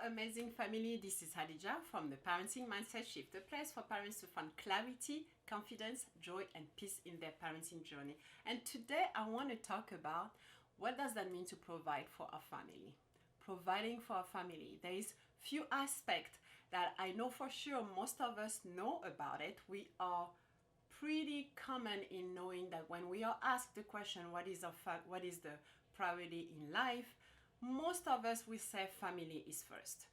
amazing family. This is Hadija from the Parenting Mindset Shift, a place for parents to find clarity, confidence, joy, and peace in their parenting journey. And today I want to talk about what does that mean to provide for our family. Providing for our family. There is few aspects that I know for sure most of us know about it. We are pretty common in knowing that when we are asked the question, what is the priority in life? Most of us will say family is first.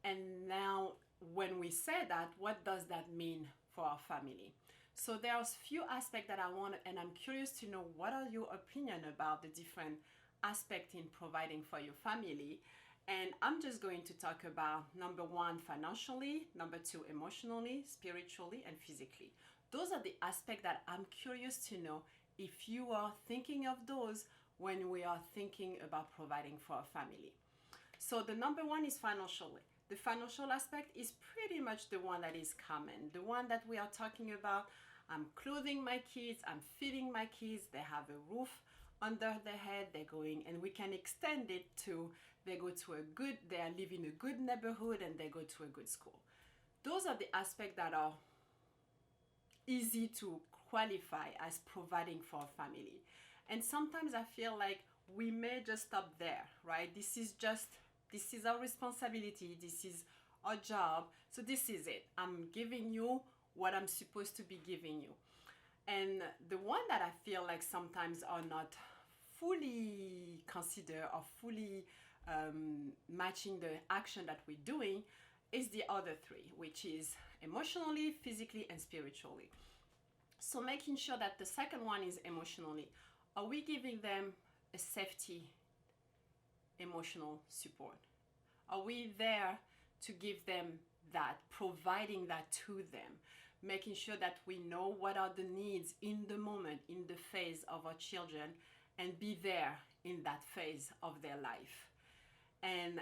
And now when we say that, what does that mean for our family? So there's few aspects that I want, and I'm curious to know what are your opinion about the different aspects in providing for your family. And I'm just going to talk about number one, financially, number two, emotionally, spiritually, and physically. Those are the aspects that I'm curious to know if you are thinking of those when we are thinking about providing for a family. So the number one is financially. The financial aspect is pretty much the one that is common. The one that we are talking about, I'm clothing my kids, I'm feeding my kids, they have a roof under their head, they're going, and we can extend it to they are living in a good neighborhood and they go to a good school. Those are the aspects that are easy to qualify as providing for a family. And sometimes I feel like we may just stop there, right? This is our responsibility. This is our job. So this is it. I'm giving you what I'm supposed to be giving you. And the one that I feel like sometimes are not fully considered or fully matching the action that we're doing is the other three, which is emotionally, physically, and spiritually. So making sure that the second one is emotionally. Are we giving them a safety, emotional support? Are we there to give them that, providing that to them, making sure that we know what are the needs in the moment, in the phase of our children, and be there in that phase of their life? And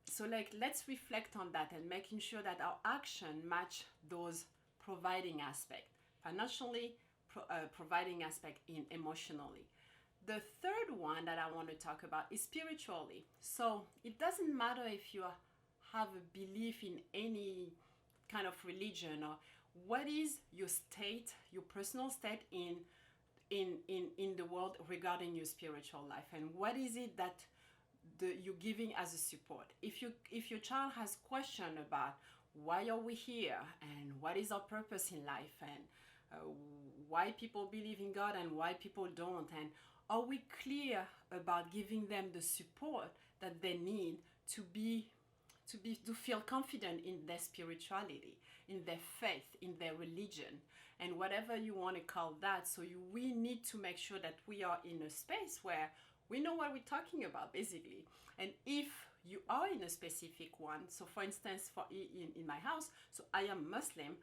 so let's reflect on that and making sure that our action match those providing aspect, financially, providing aspect in emotionally. The third one that I want to talk about is spiritually. So it doesn't matter if you have a belief in any kind of religion or what is your state, your personal state in the world regarding your spiritual life, and what is it that you're giving as a support. If your child has question about why are we here and what is our purpose in life and why people believe in God and why people don't, and are we clear about giving them the support that they need to feel confident in their spirituality, in their faith, in their religion, and whatever you want to call that. So we need to make sure that we are in a space where we know what we're talking about, basically. And if you are in a specific one, so for instance, in my house, so I am Muslim,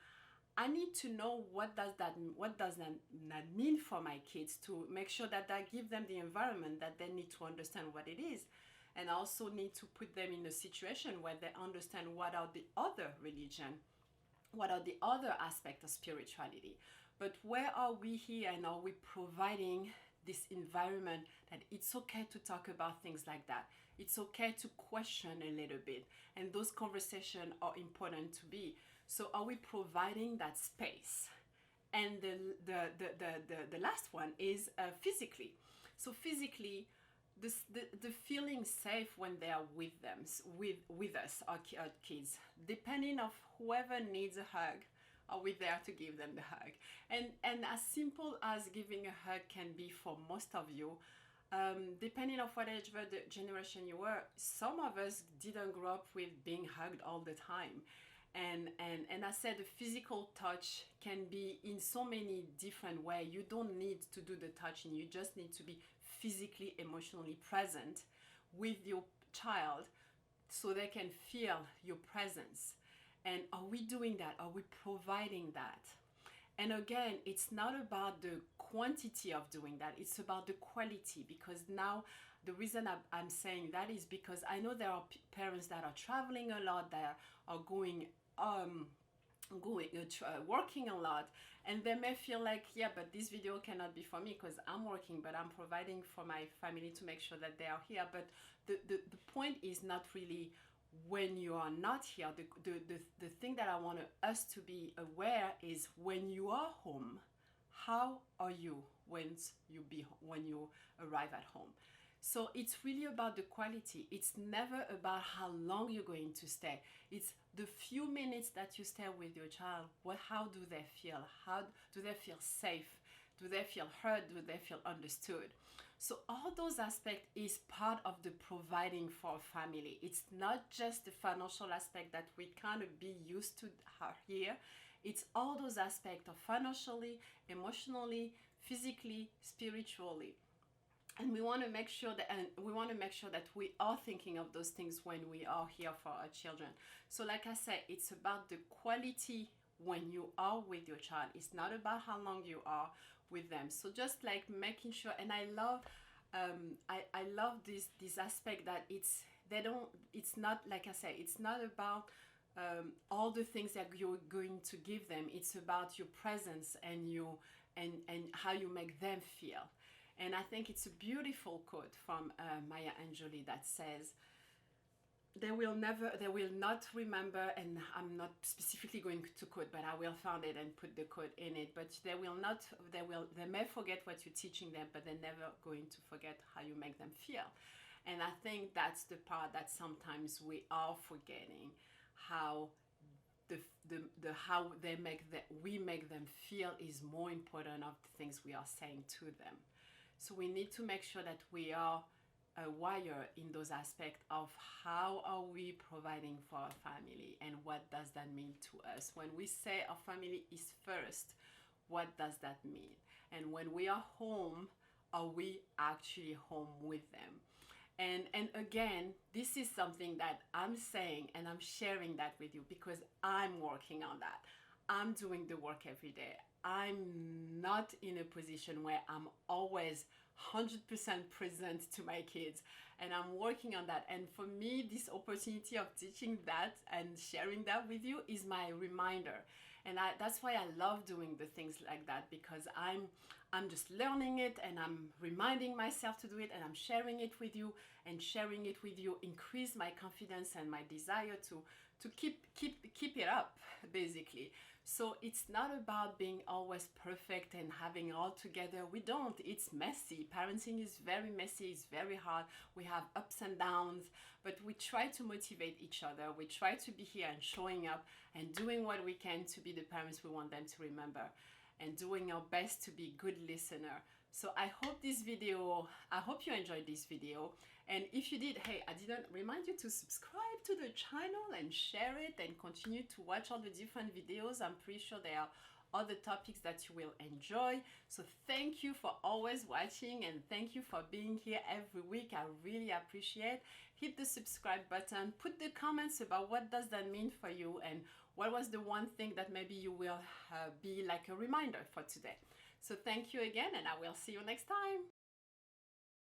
I need to know what does that mean for my kids, to make sure that I give them the environment that they need to understand what it is. And I also need to put them in a situation where they understand what are the other religion, what are the other aspects of spirituality. But where are we here, and are we providing this environment that it's okay to talk about things like that? It's okay to question a little bit, and those conversations are important to be. So are we providing that space? And the last one is physically. So physically, the feeling safe when they are with them, with us, our kids. Depending of whoever needs a hug, are we there to give them the hug? And as simple as giving a hug can be for most of you, depending on what age of the generation you were, some of us didn't grow up with being hugged all the time. And I said the physical touch can be in so many different ways. You don't need to do the touching. You just need to be physically, emotionally present with your child so they can feel your presence. And are we doing that? Are we providing that? And again, it's not about the quantity of doing that. It's about the quality, because now the reason I'm saying that is because I know there are parents that are traveling a lot, that are working a lot, and they may feel like, yeah, but this video cannot be for me because I'm working, but I'm providing for my family to make sure that they are here. But the point is not really when you are not here, the thing that I want us to be aware is when you are home, how are you when you arrive at home? So it's really about the quality. It's never about how long you're going to stay. It's the few minutes that you stay with your child. How do they feel? How do they feel safe? Do they feel heard? Do they feel understood? So all those aspects is part of the providing for a family. It's not just the financial aspect that we kind of be used to here. It's all those aspects of financially, emotionally, physically, spiritually. And we want to make sure that we are thinking of those things when we are here for our children. So like I said, it's about the quality when you are with your child. It's not about how long you are with them. So just like making sure, and I love this aspect that it's not, like I said, it's not about all the things that you're going to give them. It's about your presence and and how you make them feel. And I think it's a beautiful quote from Maya Angelou that says, they will not remember, and I'm not specifically going to quote, but I will find it and put the quote in it, but they may forget what you're teaching them, but they're never going to forget how you make them feel. And I think that's the part that sometimes we are forgetting, how how we make them feel is more important of the things we are saying to them. So we need to make sure that we are aware in those aspects of how are we providing for our family and what does that mean to us. When we say our family is first, what does that mean? And when we are home, are we actually home with them? And again, this is something that I'm saying and I'm sharing that with you because I'm working on that. I'm doing the work every day. I'm not in a position where I'm always 100% present to my kids, and I'm working on that. And for me, this opportunity of teaching that and sharing that with you is my reminder. And that's why I love doing the things like that, because I'm just learning it and I'm reminding myself to do it, and I'm sharing it with you, and sharing it with you increase my confidence and my desire to keep it up, basically. So it's not about being always perfect and having all together. We don't. It's messy. Parenting is very messy. It's very hard. We have ups and downs, but we try to motivate each other. We try to be here and showing up and doing what we can to be the parents we want them to remember, and doing our best to be good listener. So I hope you enjoyed this video. And if you did, hey, I didn't remind you to subscribe to the channel and share it and continue to watch all the different videos. I'm pretty sure there are other topics that you will enjoy. So thank you for always watching, and thank you for being here every week. I really appreciate. Hit the subscribe button, put the comments about what does that mean for you, and what was the one thing that maybe you will be like a reminder for today. So thank you again, and I will see you next time.